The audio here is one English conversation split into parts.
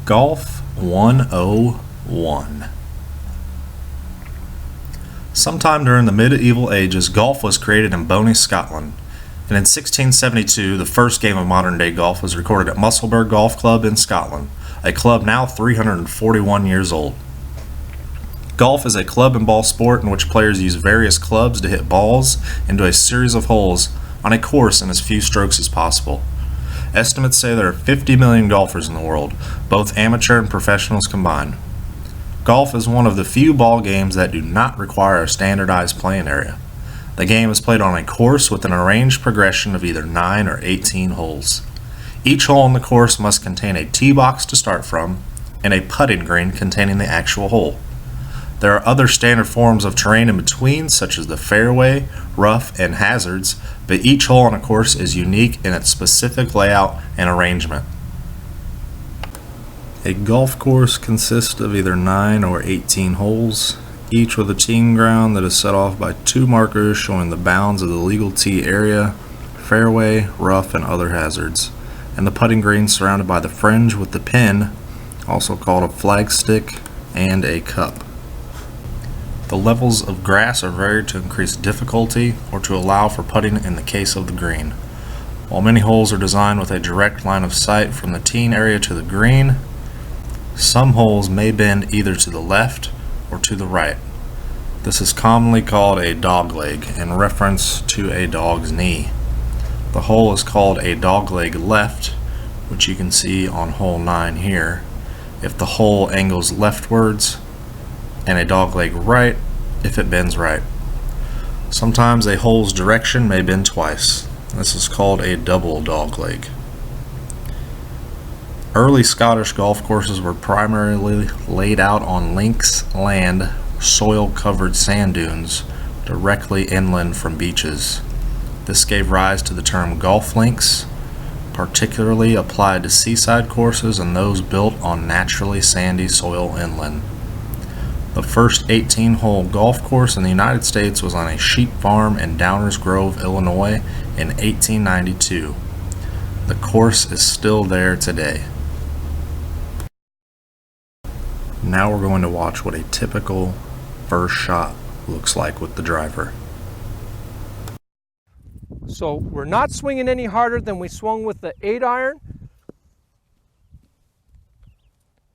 Golf 101. Sometime during the medieval ages, golf was created in Boney, Scotland. And in 1672, the first game of modern-day golf was recorded at Musselburgh Golf Club in Scotland, a club now 341 years old. Golf is a club and ball sport in which players use various clubs to hit balls into a series of holes on a course in as few strokes as possible. Estimates say there are 50 million golfers in the world, both amateur and professionals combined. Golf is one of the few ball games that do not require a standardized playing area. The game is played on a course with an arranged progression of either 9 or 18 holes. Each hole in the course must contain a tee box to start from and a putting green containing the actual hole. There are other standard forms of terrain in between, such as the fairway, rough, and hazards, but each hole on a course is unique in its specific layout and arrangement. A golf course consists of either 9 or 18 holes, each with a teeing ground that is set off by 2 markers showing the bounds of the legal tee area, fairway, rough, and other hazards, and the putting green surrounded by the fringe with the pin, also called a flagstick, and a cup. The levels of grass are varied to increase difficulty or to allow for putting in the case of the green. While many holes are designed with a direct line of sight from the teeing area to the green, some holes may bend either to the left or to the right. This is commonly called a dogleg in reference to a dog's knee. The hole is called a dogleg left, which you can see on hole 9 here, if the hole angles leftwards, and a dogleg right if it bends right. Sometimes a hole's direction may bend twice. This is called a double dogleg. Early Scottish golf courses were primarily laid out on links land, soil-covered sand dunes directly inland from beaches. This gave rise to the term golf links, particularly applied to seaside courses and those built on naturally sandy soil inland. The first 18-hole golf course in the United States was on a sheep farm in Downers Grove, Illinois in 1892. The course is still there today. Now we're going to watch what a typical first shot looks like with the driver. So we're not swinging any harder than we swung with the 8-iron.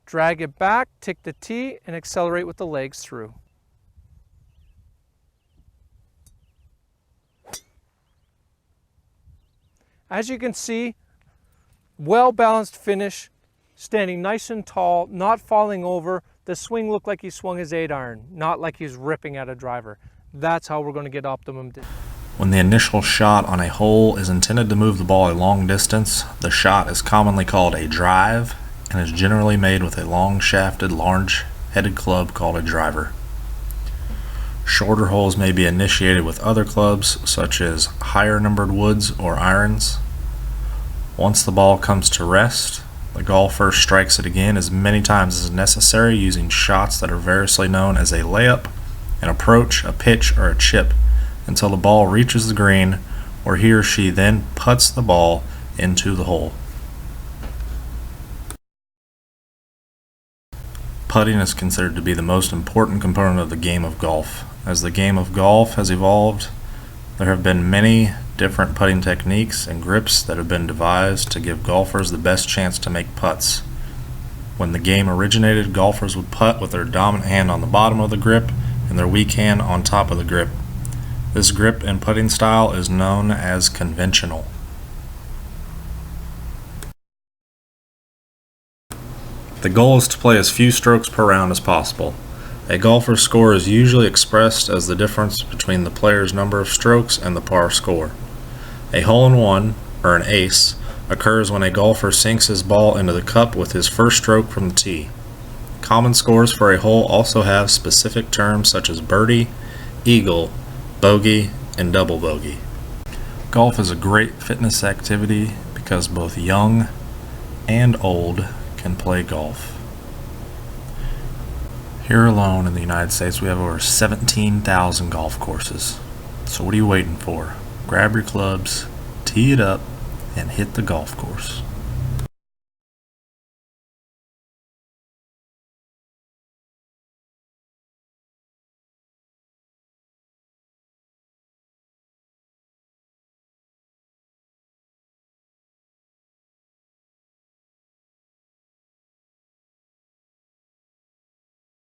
Drag it back, tick the tee, and accelerate with the legs through. As you can see, well-balanced finish, standing nice and tall, not falling over. The swing looked like he swung his 8-iron, not like he's ripping at a driver. That's how we're going to get optimum distance. When the initial shot on a hole is intended to move the ball a long distance, the shot is commonly called a drive and is generally made with a long-shafted, large-headed club called a driver. Shorter holes may be initiated with other clubs, such as higher-numbered woods or irons. Once the ball comes to rest, the golfer strikes it again as many times as necessary using shots that are variously known as a layup, an approach, a pitch, or a chip, until the ball reaches the green, where he or she then puts the ball into the hole. Putting is considered to be the most important component of the game of golf. As the game of golf has evolved, there have been many different putting techniques and grips that have been devised to give golfers the best chance to make putts. When the game originated, golfers would putt with their dominant hand on the bottom of the grip and their weak hand on top of the grip. This grip and putting style is known as conventional. The goal is to play as few strokes per round as possible. A golfer's score is usually expressed as the difference between the player's number of strokes and the par score. A hole-in-one, or an ace, occurs when a golfer sinks his ball into the cup with his first stroke from the tee. Common scores for a hole also have specific terms such as birdie, eagle, bogey, and double bogey. Golf is a great fitness activity because both young and old can play golf. Here alone in the United States we have over 17,000 golf courses. So what are you waiting for? Grab your clubs, tee it up, and hit the golf course.